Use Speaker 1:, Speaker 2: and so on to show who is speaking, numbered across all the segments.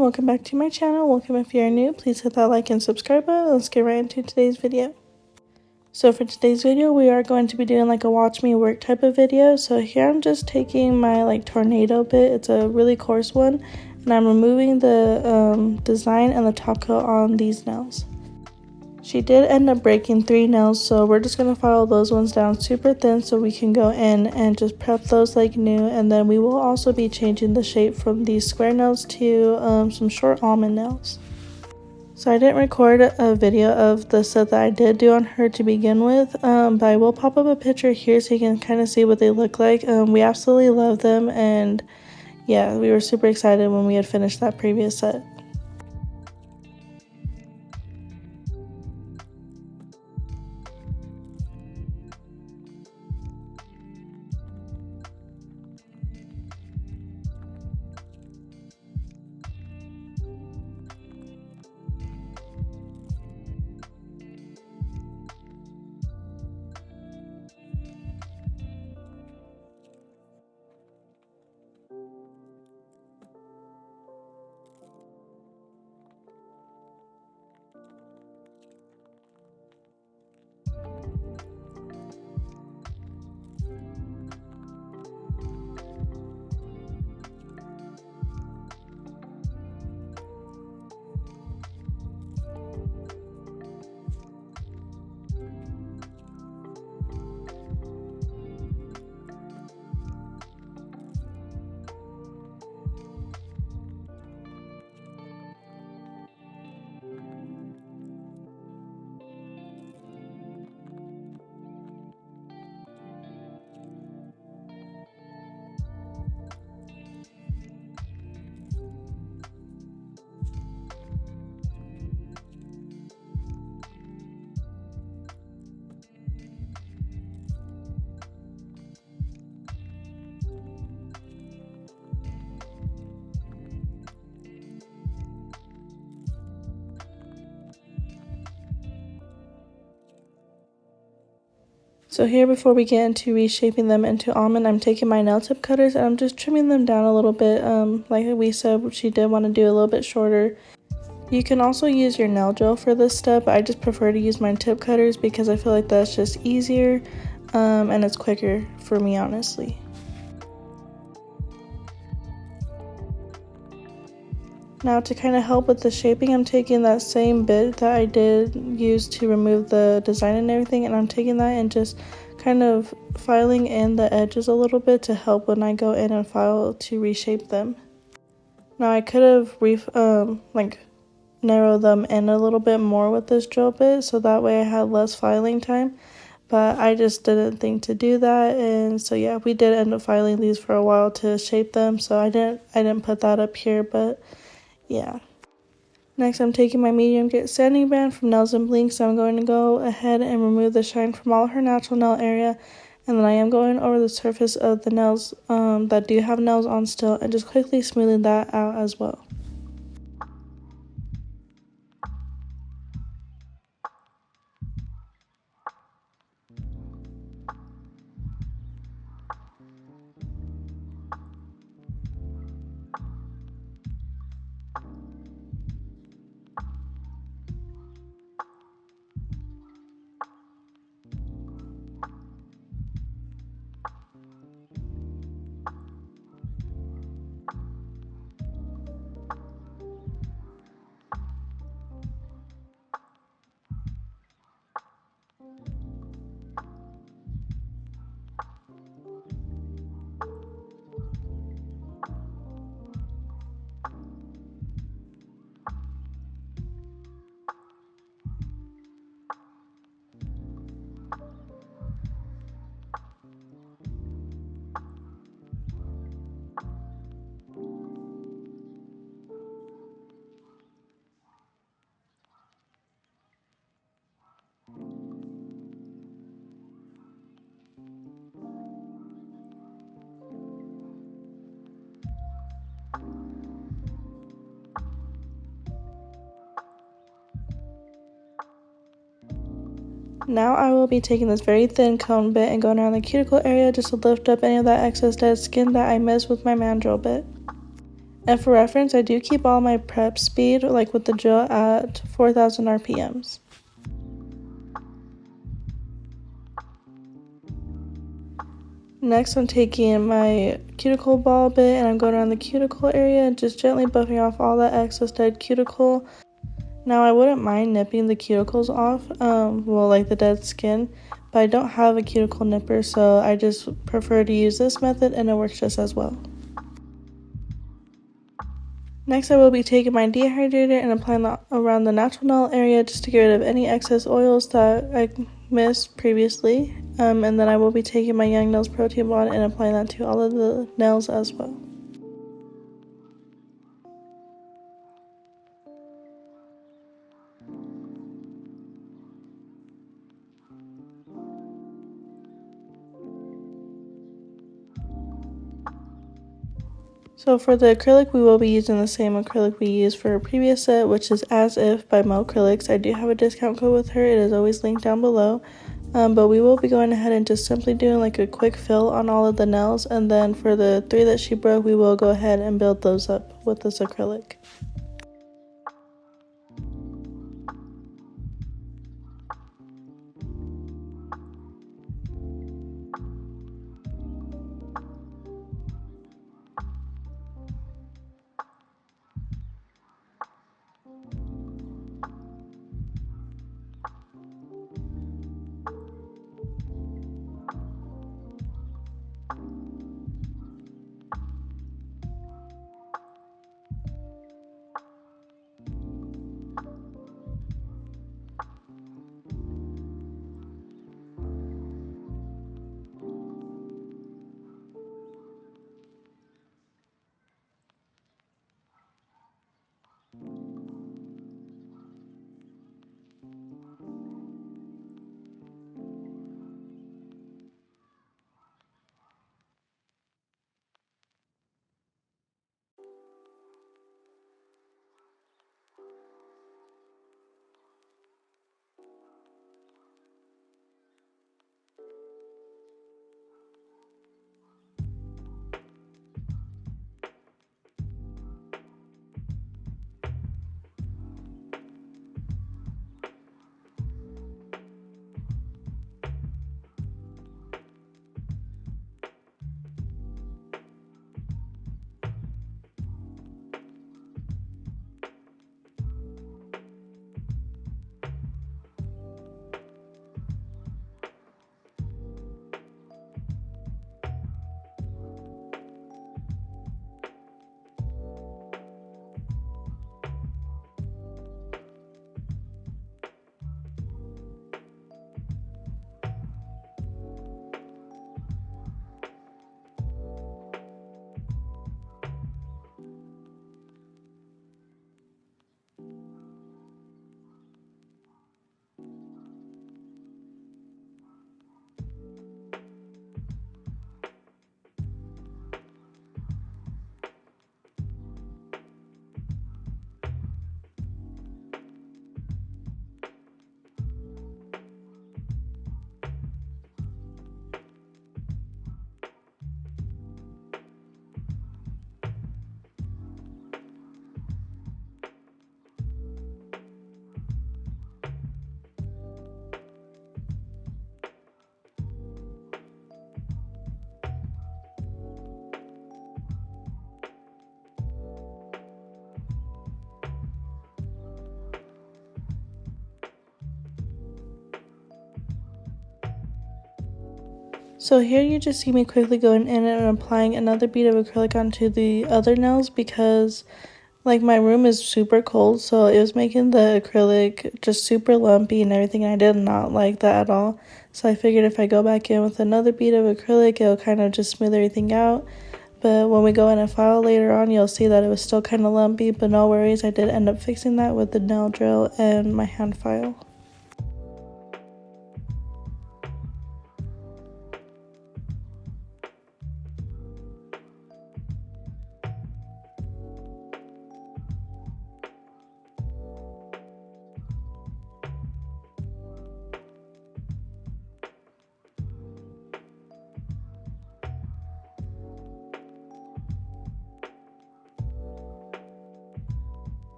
Speaker 1: everyone, welcome back to my channel. Welcome if you're new, please hit that like and subscribe button. Let's get right into today's video. So for today's video, we are going to be doing like a watch me work type of video. So here I'm just taking my tornado bit, it's a really coarse one, and I'm removing the design and the top coat on these nails. She did end up breaking 3 nails, so we're just going to file those ones down super thin so we can go in and just prep those like new. And then we will also be changing the shape from these square nails to some short almond nails. So I didn't record a video of the set that I did do on her to begin with, but I will pop up a picture here so you can kind of see what they look like. We absolutely love them, and yeah, we were super excited when we had finished that previous set. So here, before we get into reshaping them into almond, I'm taking my nail tip cutters and I'm just trimming them down a little bit. Like we said, she did want to do a little bit shorter. You can also use your nail gel for this step. I just prefer to use my tip cutters because I feel like that's just easier and it's quicker for me, honestly. Now to kind of help with the shaping, I'm taking that same bit that I did use to remove the design and everything, and I'm taking that and just kind of filing in the edges a little bit to help when I go in and file to reshape them. Now I could have narrow them in a little bit more with this drill bit so that way I had less filing time, but I just didn't think to do that, and so yeah, we did end up filing these for a while to shape them, so I didn't put that up here, but yeah. Next, I'm taking my medium grit sanding band from Nails and Bling, so I'm going to go ahead and remove the shine from all her natural nail area, and then I am going over the surface of the nails that do have nails on still and just quickly smoothing that out as well. Now I will be taking this very thin cone bit and going around the cuticle area just to lift up any of that excess dead skin that I missed with my mandrel bit. And for reference, I do keep all my prep speed, like with the gel, at 4,000 RPMs. Next, I'm taking my cuticle ball bit and I'm going around the cuticle area and just gently buffing off all that excess dead cuticle. Now, I wouldn't mind nipping the cuticles off, well, like the dead skin, but I don't have a cuticle nipper, so I just prefer to use this method and it works just as well. Next, I will be taking my dehydrator and applying that around the natural nail area just to get rid of any excess oils that I missed previously. And then I will be taking my Young Nails Protein Bond and applying that to all of the nails as well. So for the acrylic, we will be using the same acrylic we used for a previous set, which is As If by Mo Acrylics. I do have a discount code with her. It is always linked down below. But we will be going ahead and just simply doing like a quick fill on all of the nails, and then for the 3 that she broke, we will go ahead and build those up with this acrylic. So here you just see me quickly going in and applying another bead of acrylic onto the other nails because like my room is super cold, so it was making the acrylic just super lumpy and everything, and I did not like that at all. So I figured if I go back in with another bead of acrylic, it'll kind of just smooth everything out. But when we go in and file later on, you'll see that it was still kind of lumpy, but no worries, I did end up fixing that with the nail drill and my hand file.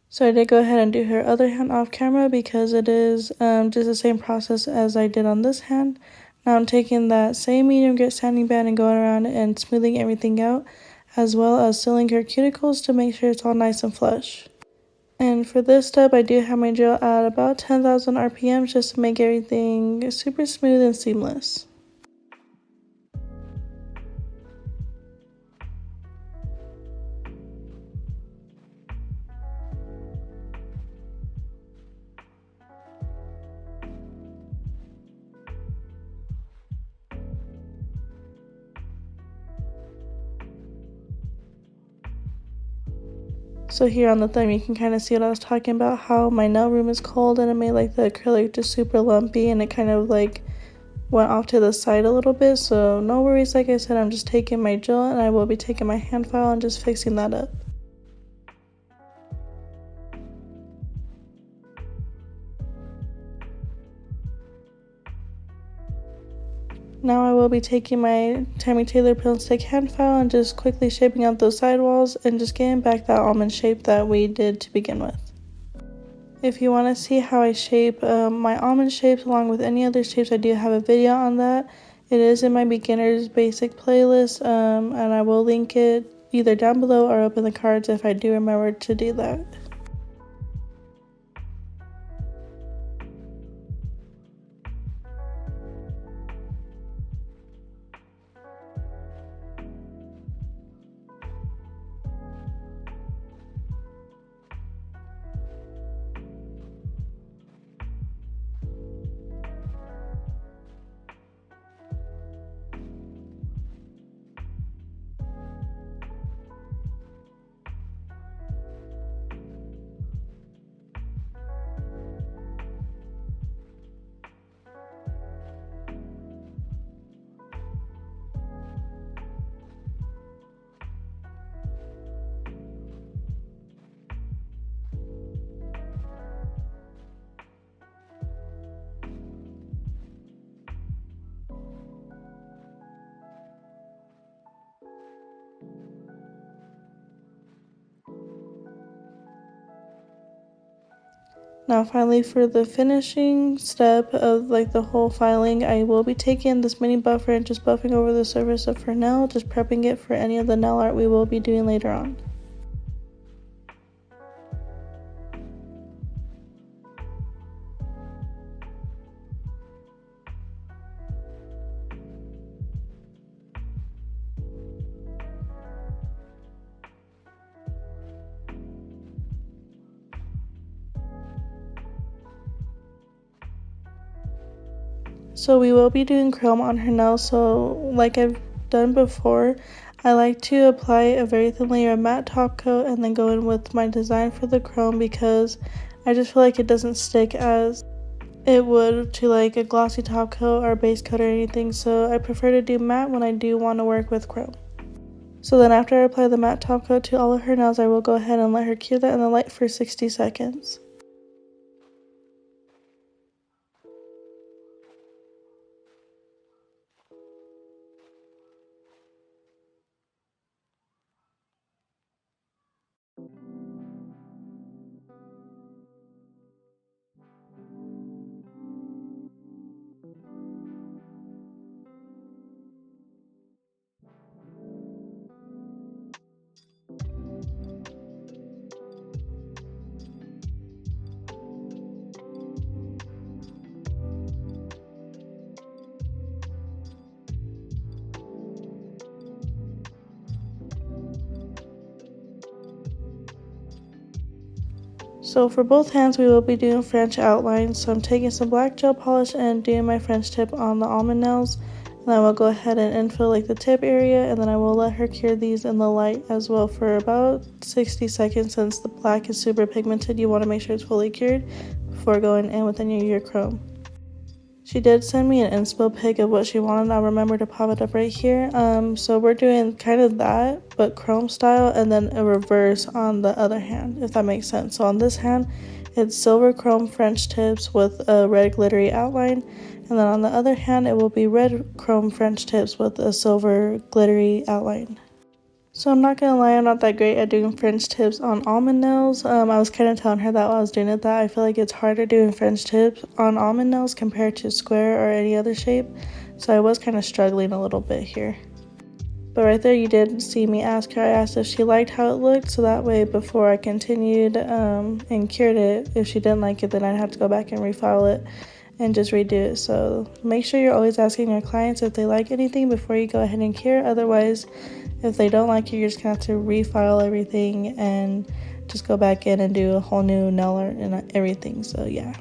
Speaker 1: So I did go ahead and do her other hand off camera because it is just the same process as I did on this hand. Now I'm taking that same medium grit sanding band and going around and smoothing everything out, as well as sealing her cuticles to make sure it's all nice and flush. And for this step, I do have my gel at about 10,000 RPMs just to make everything super smooth and seamless. So here on the thumb, you can kind of see what I was talking about, how my nail room is cold and it made like the acrylic just super lumpy and it kind of like went off to the side a little bit. So no worries, like I said, I'm just taking my gel and I will be taking my hand file and just fixing that up. Now I will be taking my Tammy Taylor Pill and Stick hand file and just quickly shaping out those sidewalls and just getting back that almond shape that we did to begin with. If you want to see how I shape my almond shapes along with any other shapes, I do have a video on that. It is in my beginner's basic playlist, and I will link it either down below or up in the cards if I do remember to do that. Now finally, for the finishing step of like the whole filing, I will be taking this mini buffer and just buffing over the surface of her nail, just prepping it for any of the nail art we will be doing later on. So we will be doing chrome on her nails, so like I've done before, I like to apply a very thin layer of matte top coat and then go in with my design for the chrome because I just feel like it doesn't stick as it would to like a glossy top coat or base coat or anything, so I prefer to do matte when I do want to work with chrome. So then after I apply the matte top coat to all of her nails, I will go ahead and let her cure that in the light for 60 seconds. So for both hands, we will be doing French outlines. So I'm taking some black gel polish and doing my French tip on the almond nails. And then we'll go ahead and infill like the tip area, and then I will let her cure these in the light as well for about 60 seconds. Since the black is super pigmented, you want to make sure it's fully cured before going in with any of your chrome. She did send me an inspo pic of what she wanted. I'll remember to pop it up right here. So we're doing kind of that, but chrome style, and then a reverse on the other hand, if that makes sense. So on this hand, it's silver chrome French tips with a red glittery outline, and then on the other hand, it will be red chrome French tips with a silver glittery outline. So I'm not gonna lie, I'm not that great at doing French tips on almond nails. I was kind of telling her that while I was doing it, that I feel like it's harder doing French tips on almond nails compared to square or any other shape. So I was kind of struggling a little bit here. But right there, you did see me ask her. I asked if she liked how it looked, so that way before I continued and cured it, if she didn't like it, then I'd have to go back and refile it and just redo it. So make sure you're always asking your clients if they like anything before you go ahead and cure. Otherwise, if they don't like it, you're just gonna have to refile everything and just go back in and do a whole new nail art and everything. So yeah.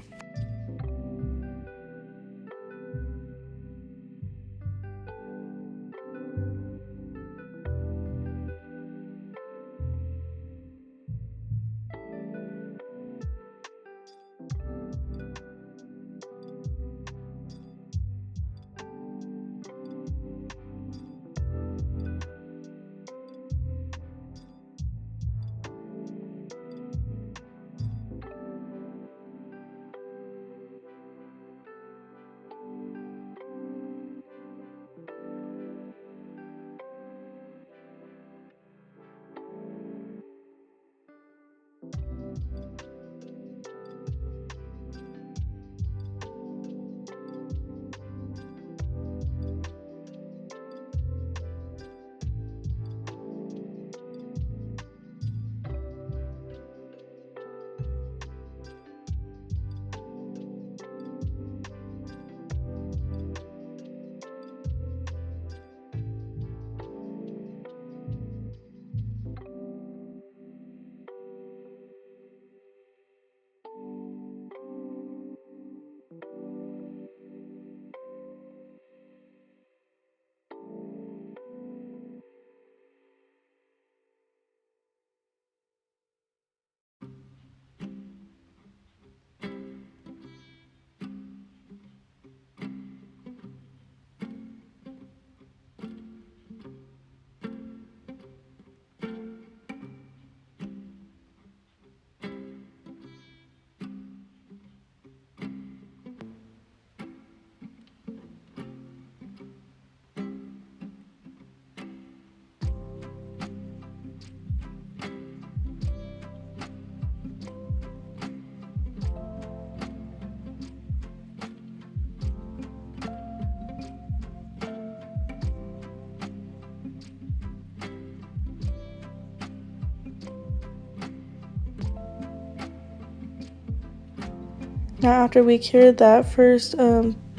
Speaker 1: Now after we cured that first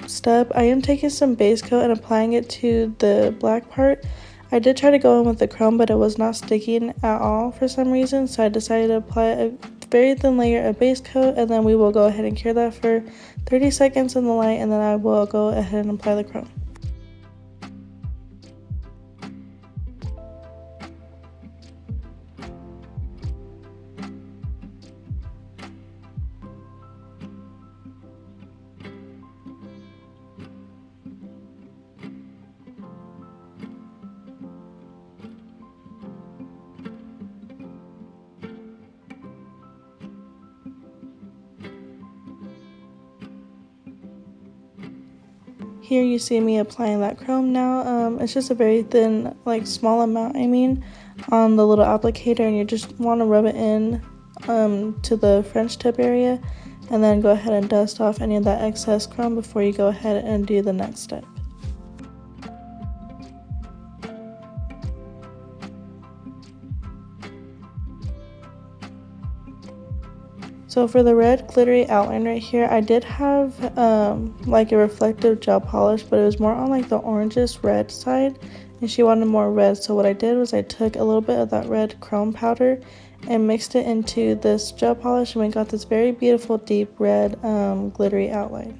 Speaker 1: step, I am taking some base coat and applying it to the black part. I did try to go in with the chrome, but it was not sticking at all for some reason, so I decided to apply a very thin layer of base coat, and then we will go ahead and cure that for 30 seconds in the light, and then I will go ahead and apply the chrome. Here you see me applying that chrome now. It's just a very thin, like small amount, on the little applicator, and you just want to rub it in to the French tip area, and then go ahead and dust off any of that excess chrome before you go ahead and do the next step. So for the red glittery outline right here, I did have like a reflective gel polish, but it was more on like the orangest red side, and she wanted more red. So what I did was I took a little bit of that red chrome powder and mixed it into this gel polish, and we got this very beautiful deep red glittery outline.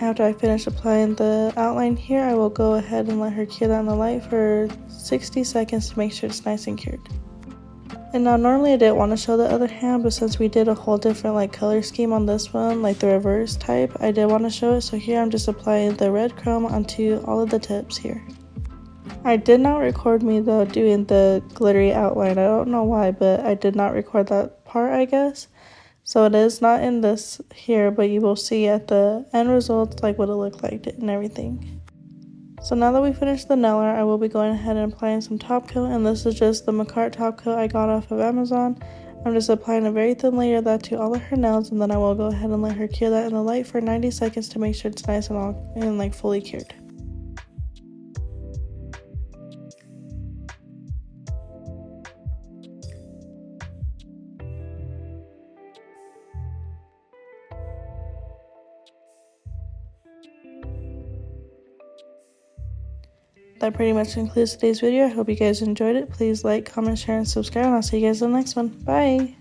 Speaker 1: After I finish applying the outline here, I will go ahead and let her cure that in the light for 60 seconds to make sure it's nice and cured. And now normally I didn't want to show the other hand, but since we did a whole different like color scheme on this one, like the reverse type, I did want to show it. So here I'm just applying the red chrome onto all of the tips here. I did not record me though doing the glittery outline. I don't know why, but I did not record that part, I guess. So it is not in this here, but you will see at the end result like what it looked like and everything. So now that we finished the nail art, I will be going ahead and applying some top coat, and this is just the Makartt top coat I got off of Amazon. I'm just applying a very thin layer of that to all of her nails, and then I will go ahead and let her cure that in the light for 90 seconds to make sure it's nice and like fully cured. That pretty much concludes today's video. I hope you guys enjoyed it. Please like, comment, share, and subscribe, and I'll see you guys in the next one. Bye!